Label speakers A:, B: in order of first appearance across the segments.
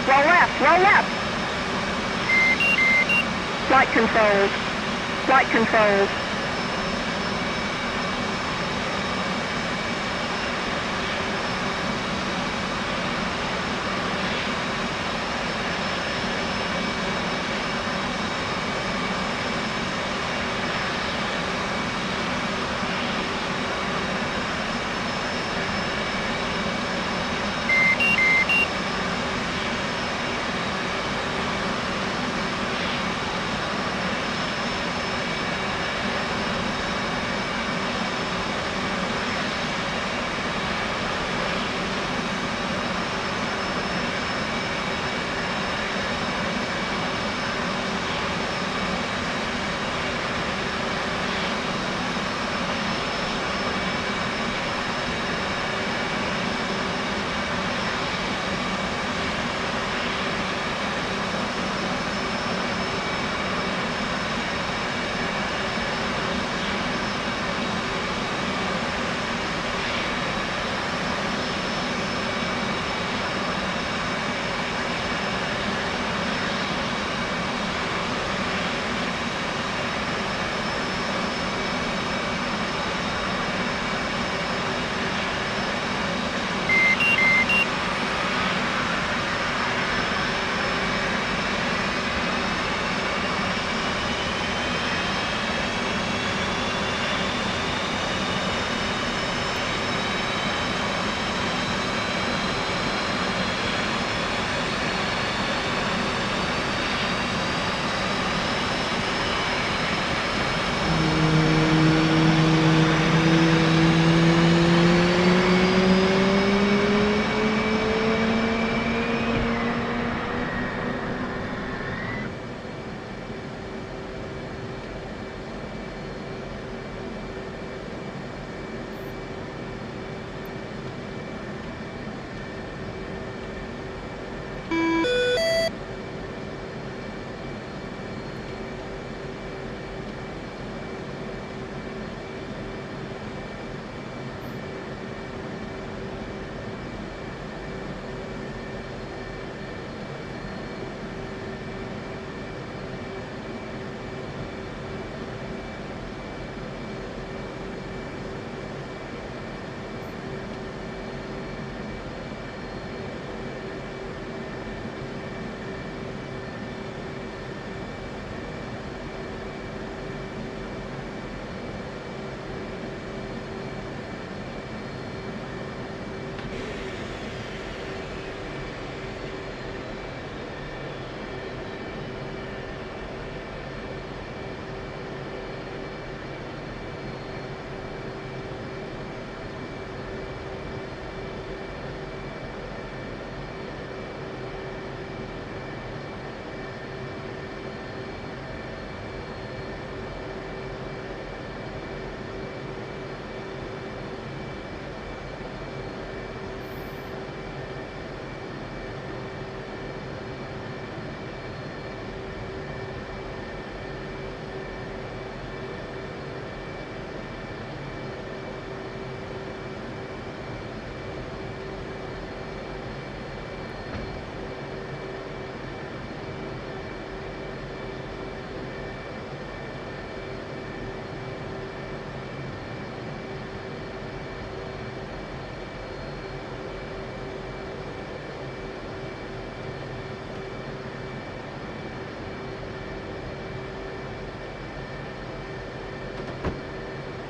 A: Roll left, roll left. Flight controls. Flight controls.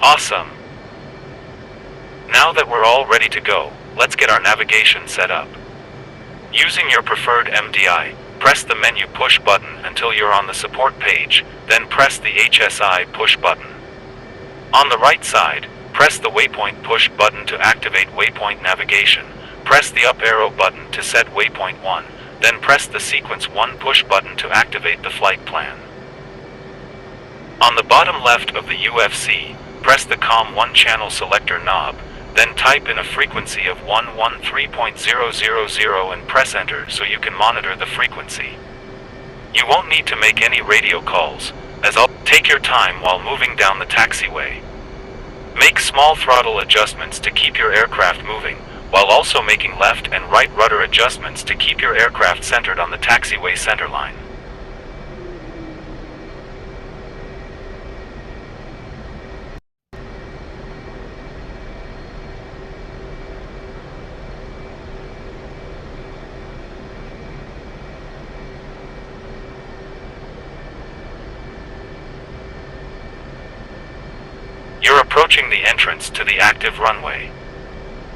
B: Awesome! Now that we're all ready to go, let's get our navigation set up. Using your preferred MDI, press the menu push button until you're on the support page, then press the HSI push button. On the right side, press the waypoint push button to activate waypoint navigation. Press the up arrow button to set waypoint 1, then press the sequence 1 push button to activate the flight plan. On the bottom left of the UFC, press the COM1 channel selector knob, then type in a frequency of 113.000 and press enter so you can monitor the frequency. You won't need to make any radio calls, as I'll take your time while moving down the taxiway. Make small throttle adjustments to keep your aircraft moving, while also making left and right rudder adjustments to keep your aircraft centered on the taxiway centerline. You're approaching the entrance to the active runway.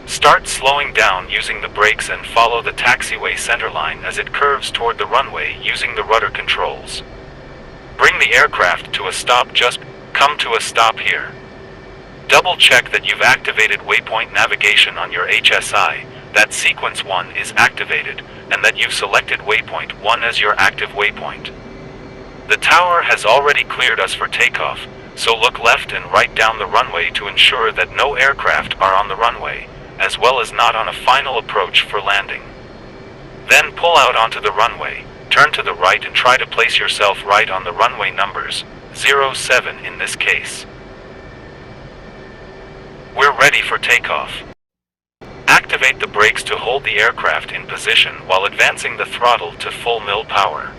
B: Start slowing down using the brakes and follow the taxiway centerline as it curves toward the runway using the rudder controls. Bring the aircraft to a stop. Just come to a stop here. Double check that you've activated waypoint navigation on your HSI, that sequence 1 is activated, and that you've selected waypoint 1 as your active waypoint. The tower has already cleared us for takeoff, so look left and right down the runway to ensure that no aircraft are on the runway, as well as not on a final approach for landing. Then pull out onto the runway, turn to the right and try to place yourself right on the runway numbers, 07 in this case. We're ready for takeoff. Activate the brakes to hold the aircraft in position while advancing the throttle to full mill power.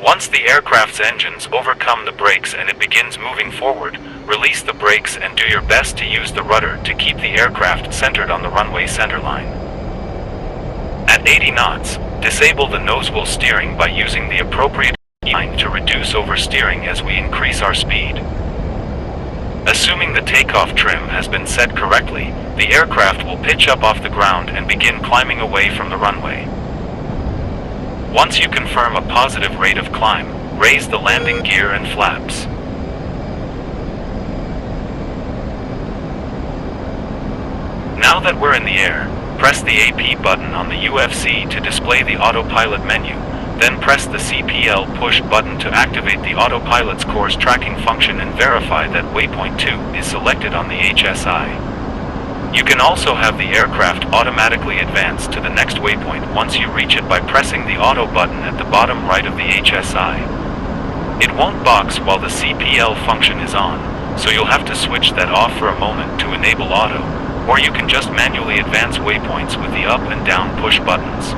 B: Once the aircraft's engines overcome the brakes and it begins moving forward, release the brakes and do your best to use the rudder to keep the aircraft centered on the runway centerline. At 80 knots, disable the nose-wheel steering by using the appropriate line to reduce oversteering as we increase our speed. Assuming the takeoff trim has been set correctly, the aircraft will pitch up off the ground and begin climbing away from the runway. Once you confirm a positive rate of climb, raise the landing gear and flaps. Now that we're in the air, press the AP button on the UFC to display the Autopilot menu, then press the CPL push button to activate the Autopilot's course tracking function and verify that waypoint 2 is selected on the HSI. You can also have the aircraft automatically advance to the next waypoint once you reach it by pressing the auto button at the bottom right of the HSI. It won't box while the CPL function is on, so you'll have to switch that off for a moment to enable auto, or you can just manually advance waypoints with the up and down push buttons.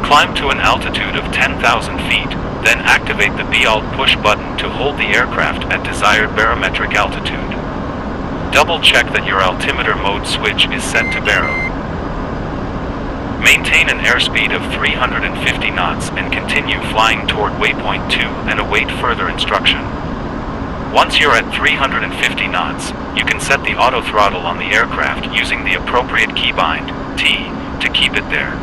B: Climb to an altitude of 10,000 feet, then activate the BALT push button to hold the aircraft at desired barometric altitude. Double check that your altimeter mode switch is set to baro. Maintain an airspeed of 350 knots and continue flying toward waypoint 2 and await further instruction. Once you're at 350 knots, you can set the auto throttle on the aircraft using the appropriate keybind, T, to keep it there.